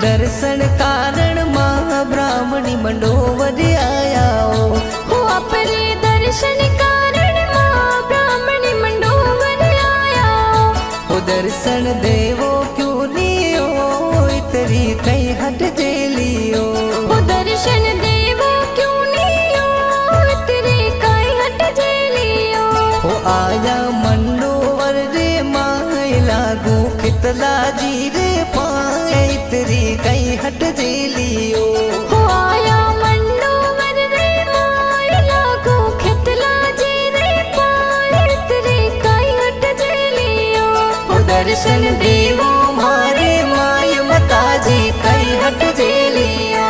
दर्शन कारण माँ ब्राह्मणी मंडोवर आया हो अपने दर्शन कारण माँ ब्राह्मणी मंडोवर आया हो दर्शन देवो क्यों लियो इतरी कई हट जे लियो हो दर्शन देवो क्यों लियो इतरी कई हट जे लियो हो आया मंडोवर रे माय लागू खितला जी रे पाए इतरी कई हट जे लियो हो आया मंडोवर रे माय लागू खितला जी रे पाए इतरी कई हट जे लियो हो दर्शन देवो मारे माय माताजी कई हट जे लियो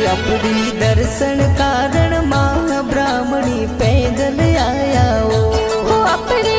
अपनी दर्शन कारण माँ ब्राह्मणी पैदल आया हो अपने